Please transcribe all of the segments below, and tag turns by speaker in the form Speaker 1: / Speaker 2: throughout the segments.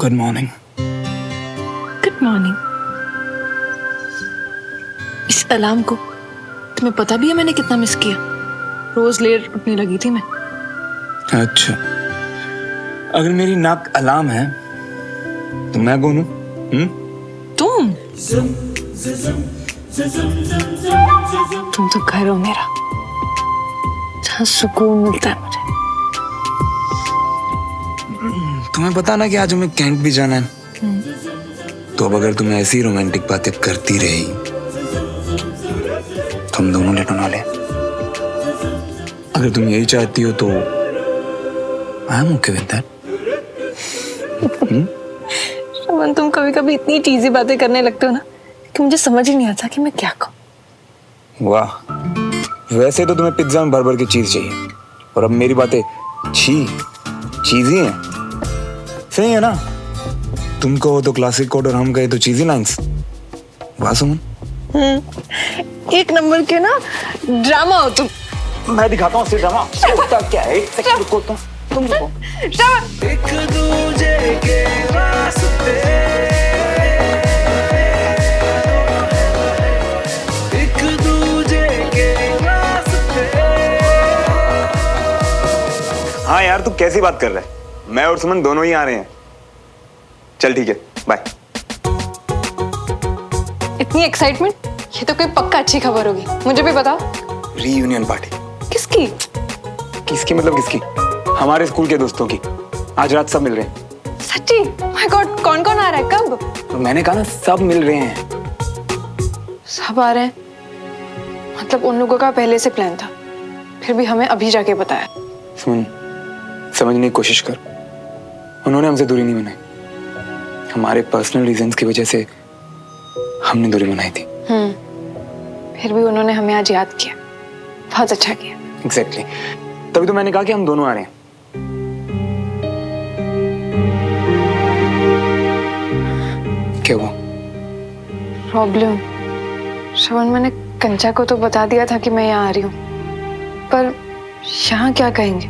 Speaker 1: Good morning.
Speaker 2: Good morning. इस alarm को तुम्हें पता भी है मैंने कितना मिस किया? रोज लेट उठने लगी थी मैं।
Speaker 1: अच्छा, अगर मेरी नाक अलार्म है तो मैं कौन हूँ?
Speaker 2: तुम तो घर हो मेरा, जहाँ सुकून मिलता है मुझे।
Speaker 1: तुम्हें पता ना कि आज हमें कैंप भी जाना है। तो अब अगर तुम्हें ऐसी रोमांटिक बातें करती रही तो हम दोनों लेट होने वाले। अगर तुम यही चाहती हो तो I am okay with that.
Speaker 2: Shravan, तुम कभी कभी इतनी चीज़ी बातें करने लगते हो ना कि मुझे समझ ही नहीं आता कि मैं क्या कहूँ।
Speaker 1: वाह, वैसे तो तुम्हें पिज्जा में भर भर की चीज चाहिए और अब मेरी बातें चीजी हैं। सही है ना? तुम कहो तो क्लासिक कोड और हम कहे तो चीजी लाइंस। वाह सुमन,
Speaker 2: एक नंबर के ना ड्रामा हो तुम।
Speaker 1: मैं दिखाता हूँ ड्रामा होता क्या है। एक सेकंड रुको, तुम रुको।
Speaker 2: श्रवण,
Speaker 3: एक दूजे के रास्ते, एक दूजे के रास्ते।
Speaker 1: हाँ यार, तू कैसी बात कर रहा है? मैं और सुमन दोनों ही आ रहे हैं। चल ठीक है, बाय।
Speaker 2: इतनी एक्साइटमेंट, ये तो कोई पक्का अच्छी खबर होगी। मुझे भी बताओ।
Speaker 1: Reunion party.
Speaker 2: किसकी?
Speaker 1: किसकी मतलब किसकी? हमारे स्कूल के दोस्तों की। आज रात सब मिल रहे हैं।
Speaker 2: सच्ची? माय गॉड, कौन कौन आ रहा है? कब?
Speaker 1: तो मैंने कहा ना, सब मिल रहे हैं।
Speaker 2: सब आ रहे हैं? मतलब उन लोगों का पहले से प्लान था, फिर भी हमें अभी जाके बताया।
Speaker 1: सुमन, समझने की कोशिश कर। उन्होंने हमसे दूरी नहीं बनाई, हमारे पर्सनल रीजंस की वजह से हमने दूरी बनाई थी।
Speaker 2: फिर भी उन्होंने हमें आज याद किया। बहुत अच्छा किया।
Speaker 1: एग्जैक्टली, तभी तो मैंने कहा कि हम दोनों आ रहे हैं। क्या हुआ?
Speaker 2: प्रॉब्लम? श्रवण, मैंने कंचा को तो बता दिया था कि मैं यहाँ आ रही हूँ, पर यहाँ क्या कहेंगे?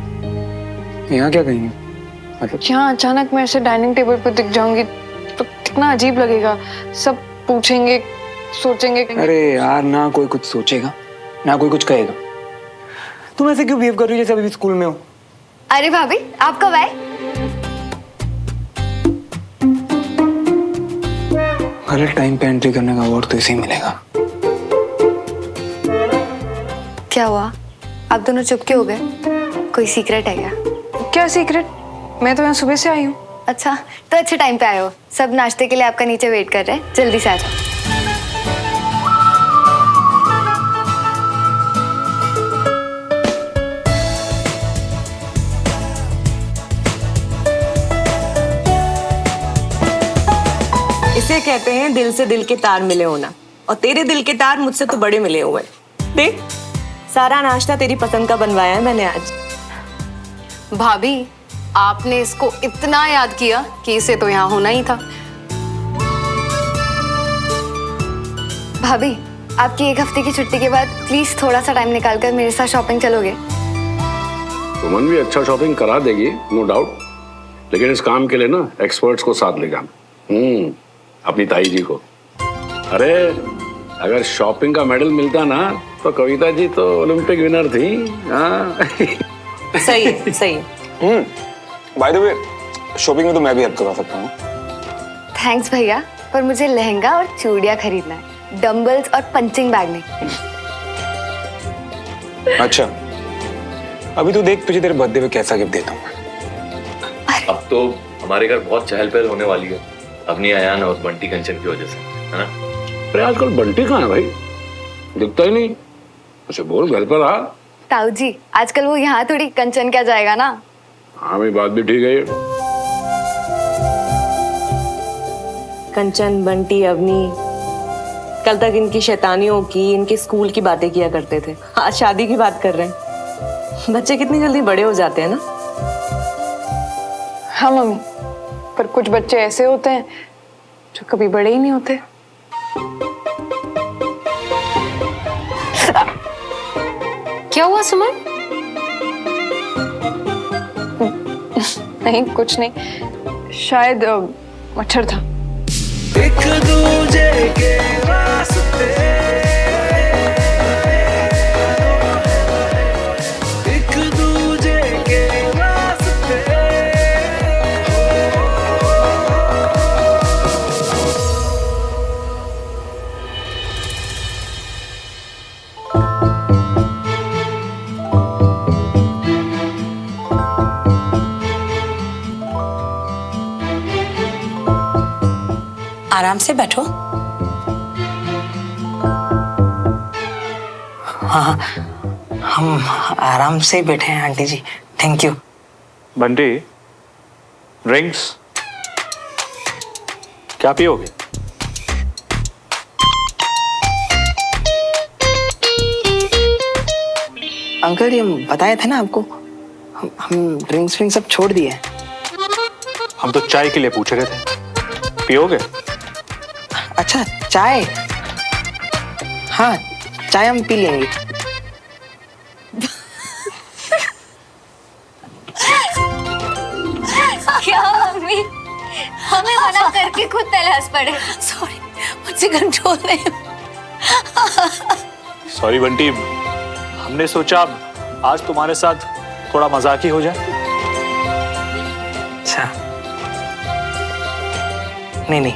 Speaker 1: यहाँ क्या कहेंगे? मतलब
Speaker 2: यहाँ अचानक मैं ऐसे डाइनिंग टेबल पर दिख जाऊंगी तो कितना अजीब लगेगा। सब पूछेंगे, सोचेंगे।
Speaker 1: अरे यार, ना कोई कुछ सोचेगा ना कोई कुछ कहेगा। तुम ऐसे क्यों बिहेव कर रही हो जैसे अभी भी स्कूल में हो?
Speaker 4: अरे भाभी, आप कब आए?
Speaker 1: गलत टाइम पे एंट्री करने का अवार्ड तो इसे ही मिलेगा।
Speaker 4: क्या हुआ, आप दोनों चुप क्यों हो गए? कोई सीक्रेट है क्या?
Speaker 2: क्या सीक्रेट? मैं तो यहाँ सुबह से आई हूँ।
Speaker 4: अच्छा, तो अच्छे टाइम पे आए हो। सब नाश्ते के लिए आपका नीचे वेट कर रहे हैं, जल्दी से आ जाओ।
Speaker 5: इसे कहते हैं दिल से दिल के तार मिले होना, और तेरे दिल के तार मुझसे तो बड़े मिले हुए। देख, सारा नाश्ता तेरी पसंद का बनवाया है मैंने आज।
Speaker 6: भाभी, आपने इसको इतना याद किया कि इसे तो यहाँ होना ही था।
Speaker 4: भाभी, आपकी एक हफ्ते की छुट्टी के बाद प्लीज थोड़ा सा टाइम निकालकर मेरे साथ शॉपिंग चलोगे?
Speaker 7: सुमन भी अच्छा शॉपिंग करा देगी, नो डाउट, लेकिन इस काम के लिए ना एक्सपर्ट्स को साथ ले जाना। अपनी ताई जी को। अरे अगर शॉपिंग का मेडल मिलता ना तो कविता जी तो ओलंपिक विनर थी। हाँ।
Speaker 5: सही है, सही है।
Speaker 1: बाय द वे, शॉपिंग में तो मैं भी हेल्प करवा सकता हूँ।
Speaker 4: थैंक्स भैया, पर मुझे लहंगा और चूड़ियां खरीदना है, डंबल्स और पंचिंग बैग नहीं।
Speaker 1: अच्छा, अभी तो देख तुझे तेरे बर्थडे पे कैसा गिफ्ट देता हूँ।
Speaker 8: अब तो हमारे घर बहुत चहल पहल होने वाली है अपनी अयान और बंटी कंचन की वजह से, है ना?
Speaker 7: अरे आजकल बंटी कहाँ है भाई? दिखता ही नहीं। उसे बोल घर पर आ।
Speaker 4: ताऊ जी, आजकल वो यहाँ थोड़ी, कंचन क्या जाएगा ना।
Speaker 7: हाँ भाई, बात भी ठीक है ये।
Speaker 5: कंचन, बंटी, अवनी, कल तक इनकी शैतानियों की, इनके स्कूल की बातें किया करते थे, आज शादी की बात कर रहे हैं। बच्चे कितनी जल्दी बड़े हो जाते हैं ना।
Speaker 2: हाँ मम्मी, पर कुछ बच्चे ऐसे होते हैं जो कभी बड़े ही नहीं होते।
Speaker 6: क्या हुआ सुमन?
Speaker 2: नहीं, कुछ नहीं। शायद मच्छर था।
Speaker 3: एक दूजे के वास्ते एक दूजे के वास्ते
Speaker 9: आराम से बैठो।
Speaker 10: हाँ, हम आराम से बैठे हैं aunty ji, thank you.
Speaker 11: Bunty, drinks क्या पियोगे?
Speaker 10: अंकल ये बताए थे ना आपको, हम ड्रिंक्स विंक्स सब छोड़ दिए हैं।
Speaker 11: हम तो चाय के लिए पूछ रहे थे, पियोगे?
Speaker 10: अच्छा चाय, हाँ चाय हम पी लेंगे।
Speaker 4: क्या मम्मी, हमें मना करके खुद पहले हंस पड़े।
Speaker 9: सॉरी, मुझसे कंट्रोल नहीं।
Speaker 11: सॉरी बंटी, हमने सोचा आज तुम्हारे साथ थोड़ा मजाक ही हो जाए।
Speaker 10: अच्छा, नहीं,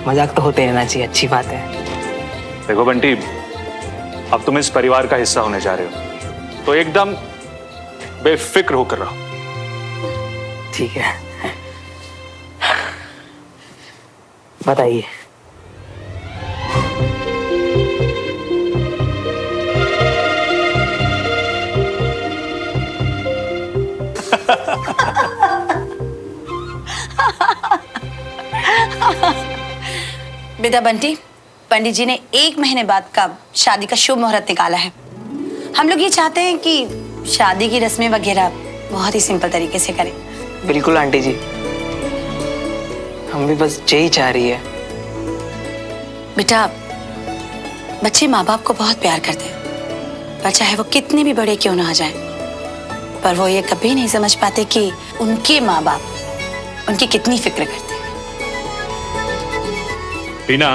Speaker 10: मजाक तो होते रहना चाहिए, अच्छी बात है।
Speaker 11: देखो बंटी, अब तुम इस परिवार का हिस्सा होने जा रहे हो, तो एकदम बेफिक्र होकर रहो।
Speaker 10: ठीक है, बताइए।
Speaker 9: बेटा बंटी, पंडित जी ने 1 महीने बाद का शादी का शुभ मुहूर्त निकाला है। हम लोग ये चाहते हैं कि शादी की रस्में वगैरह बहुत ही सिंपल तरीके से करें।
Speaker 10: बिल्कुल आंटी जी, हम भी बस यही चाह रही है।
Speaker 9: बेटा, बच्चे माँ बाप को बहुत प्यार करते हैं, पर चाहे वो कितने भी बड़े क्यों ना आ जाएं, पर वो ये कभी नहीं समझ पाते कि उनके माँ बाप उनकी कितनी फिक्र करते हैं।
Speaker 11: रीना,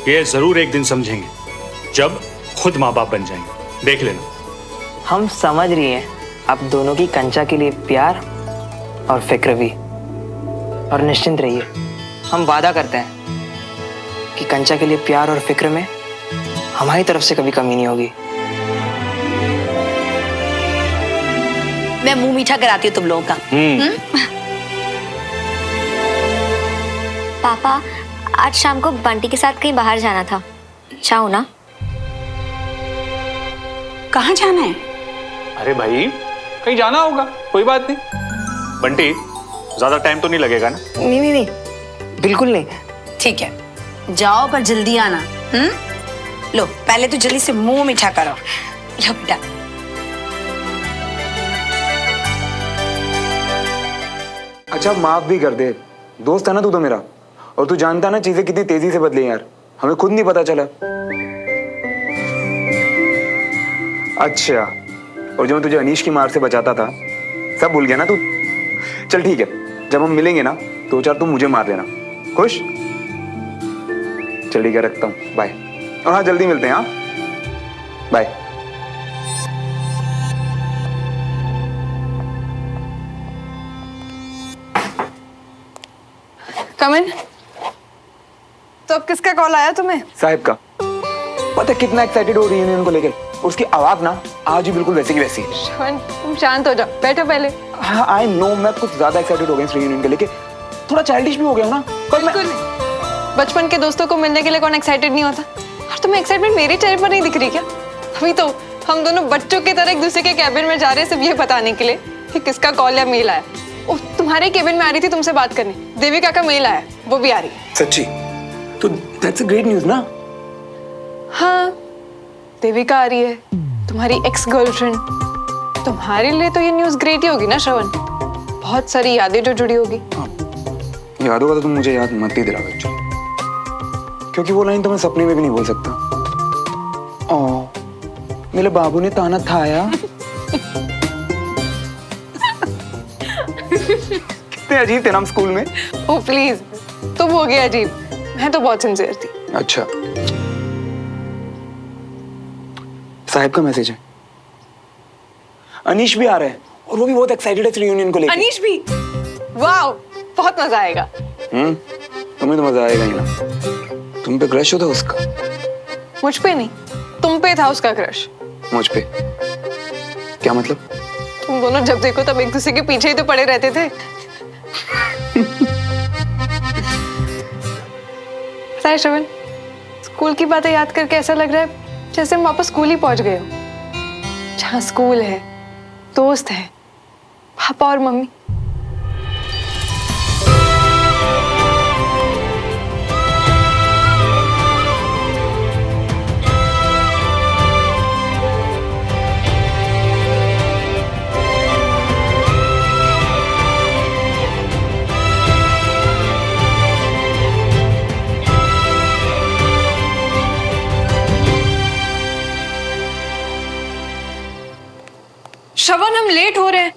Speaker 11: ये जरूर एक दिन समझेंगे जब खुद माँ बाप बन जाएंगे, देख लेना।
Speaker 10: हम समझ रही हैं आप दोनों की कंचा के लिए प्यार और फिक्र भी, और निश्चिंत रहिए, हम वादा करते हैं कि कंचा के लिए प्यार और फिक्र में हमारी तरफ से कभी कमी नहीं होगी।
Speaker 9: मैं मुंह मीठा कराती हूँ तुम लोगों का।
Speaker 4: पापा, आज शाम को बंटी के साथ कहीं बाहर जाना था, जाओ ना।
Speaker 9: कहाँ जाना है?
Speaker 11: अरे भाई, कहीं जाना होगा, कोई बात नहीं। बंटी, ज्यादा टाइम तो नहीं लगेगा ना?
Speaker 10: नहीं, बिल्कुल नहीं।
Speaker 9: ठीक है, जाओ पर जल्दी आना। लो, पहले तो जल्दी से मुंह मीठा करो। लो बेटा।
Speaker 1: अच्छा माफ भी कर दे, दोस्त है ना तू तो मेरा, और तू जानता ना चीजें कितनी तेजी से बदली यार, हमें खुद नहीं पता चला। अच्छा, और जो मैं तुझे अनीश की मार से बचाता था, सब भूल गया ना तू? चल ठीक है, जब हम मिलेंगे ना 2-4 तुम मुझे मार देना, खुश? चल ठीक है, रखता हूँ, बाय। और हाँ, जल्दी मिलते हैं, हाँ, बाय।
Speaker 2: कम इन। तो अब किसका कॉल आया तुम्हें?
Speaker 1: साहिब का। पता है कितना एक्साइटेड हो रही है यूनियन को लेकर, उसकी आवाज ना आज भी बिल्कुल वैसी की वैसी।
Speaker 2: श्रवण, तुम शांत हो जाओ, बैठो पहले।
Speaker 1: हाँ आई नो, मैं कुछ ज्यादा एक्साइटेड हो गया इस रीयूनियन को लेके, थोड़ा चाइल्डिश भी हो गया ना।
Speaker 2: बिल्कुल नहीं। बचपन के दोस्तों को मिलने के लिए कौन एक्साइटेड नहीं होता? और तुम्हें एक्साइटमेंट मेरे चेहरे पर नहीं दिख रही क्या? अभी तो हम दोनों बच्चों की तरह एक दूसरे के कैबिन में जा रहे हैं, सिर्फ ये बताने के लिए कि किसका कॉल या मेल आया। ओह, तुम्हारे केबिन में आ रही थी तुमसे बात करने, देविका का मेल आया, वो भी आ रही है।
Speaker 1: सच्ची? तो दैट्स अ ग्रेट न्यूज़ ना?
Speaker 2: हाँ, देविका आ रही है, तुम्हारी एक्स गर्लफ्रेंड। तुम्हारे लिए तो ये न्यूज़ ग्रेट ही होगी ना श्रवण, बहुत सारी यादें जो जुड़ी होगी।
Speaker 1: हाँ, याद होगा तो तुम मुझे याद मत ही दिलाओ एक्चुअली, क्योंकि वो लाइन तो मैं सपने में भी नहीं बोल सकता। ओह, मेरे बाबू ने ताना थाया। कितने अजीब थे ना हम स्कूल में।
Speaker 2: ओह प्लीज, तुम हो गया अजीब, मैं तो बहुत सिंसियर थी।
Speaker 1: अच्छा, साहिब का मैसेज है। अनीश भी आ रहा है और वो भी बहुत एक्साइटेड है इस रियूनियन को लेकर।
Speaker 2: अनीश भी? वाह, बहुत मजा आएगा।
Speaker 1: तुम्हें तो मजा आएगा ही ना। तुम पे क्रश होता उसका?
Speaker 2: मुझ पे नहीं, तुम पे था उसका क्रश।
Speaker 1: मुझ पे? क्या मतलब?
Speaker 2: तुम दोनों जब देखो तब एक दूसरे के पीछे ही तो पड़े रहते थे। पता है श्रवण, स्कूल की बातें याद करके ऐसा लग रहा है जैसे हम वापस स्कूल ही पहुंच गए हो, जहाँ स्कूल है, दोस्त है, पापा और मम्मी। श्रवण, हम लेट हो रहे हैं।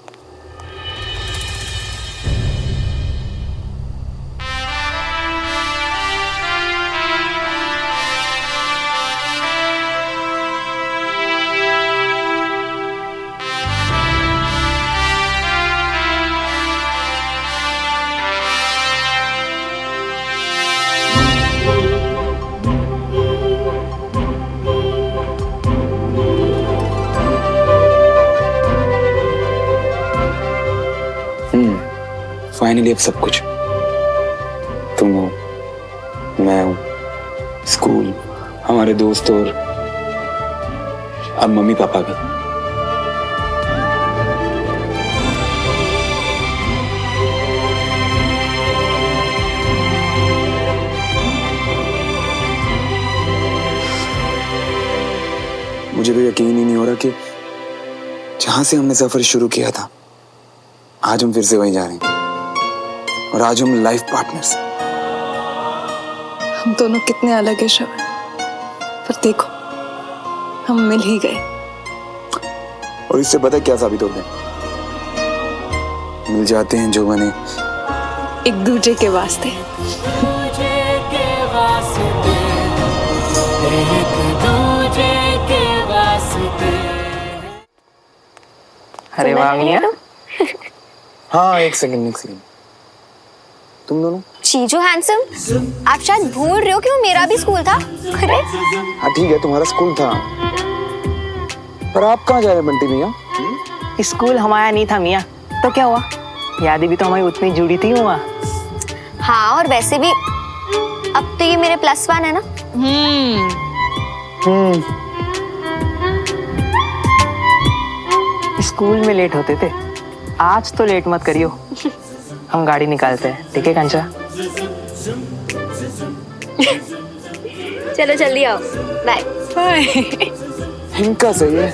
Speaker 1: फाइनली अब सब कुछ, तुम हो, मैं हूं, स्कूल, हमारे दोस्त और अब मम्मी पापा भी। मुझे तो यकीन ही नहीं हो रहा कि जहां से हमने सफर शुरू किया था आज हम फिर से वहीं जा रहे हैं और आज हम लाइफ पार्टनर्स।
Speaker 2: हम दोनों कितने अलग हैं श्रवण, पर देखो हम मिल ही गए।
Speaker 1: और इससे पता क्या साबित होता है? मिल जाते हैं जो बने
Speaker 2: एक दूसरे के वास्ते।
Speaker 10: अरे वाह मिया।
Speaker 1: हाँ, एक सेकंड। तुम दोनों?
Speaker 4: चीजू हैंडसम, आप शायद भूल रहे हो कि वो मेरा भी स्कूल था। अरे
Speaker 1: हाँ ठीक है, तुम्हारा स्कूल था, पर आप कहाँ जा रहे बंटी भैया?
Speaker 10: स्कूल हमारा नहीं था मिया, तो क्या हुआ? यादें भी तो हमारी उतनी जुड़ी थी हुआ।
Speaker 4: हाँ, और वैसे भी अब तो ये मेरे +1 है ना।
Speaker 10: स्कूल में लेट होते थे, आज तो लेट मत करियो। हम गाड़ी निकालते हैं, ठीक है कंचा?
Speaker 4: चलो जल्दी आओ, बाय
Speaker 2: बाय।
Speaker 1: इनका सही है।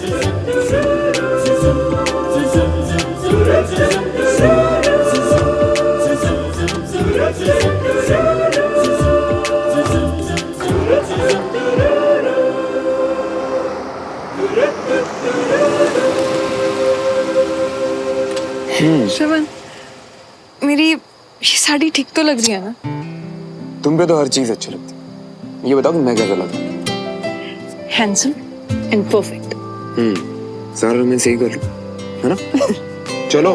Speaker 2: श्रवण, मेरी ये साड़ी ठीक तो लग रही है ना?
Speaker 1: तुम पे तो हर चीज अच्छी लगती है। ये बताओ कि मैं कैसा लगता हूँ?
Speaker 2: Handsome and perfect.
Speaker 1: सारा मैं सही कर लूं, है ना? चलो।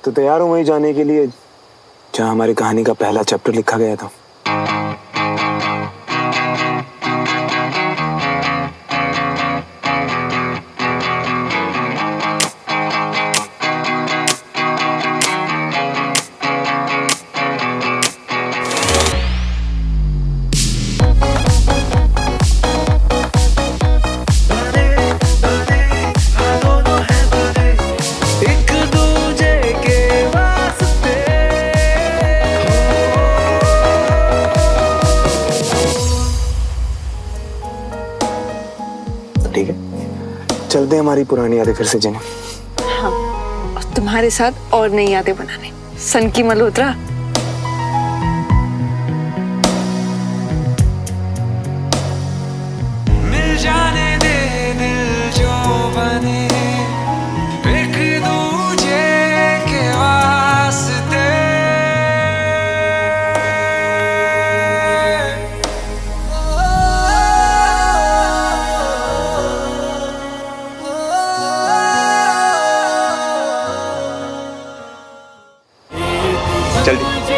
Speaker 1: तो तैयार हूं वहीं जाने के लिए जहां हमारी कहानी का पहला चैप्टर लिखा गया था। ठीक है, चलते हैं हमारी पुरानी यादें फिर से जीने।
Speaker 2: हाँ, और तुम्हारे साथ और नई यादें बनाने। सन की मल्होत्रा।
Speaker 1: चल दी।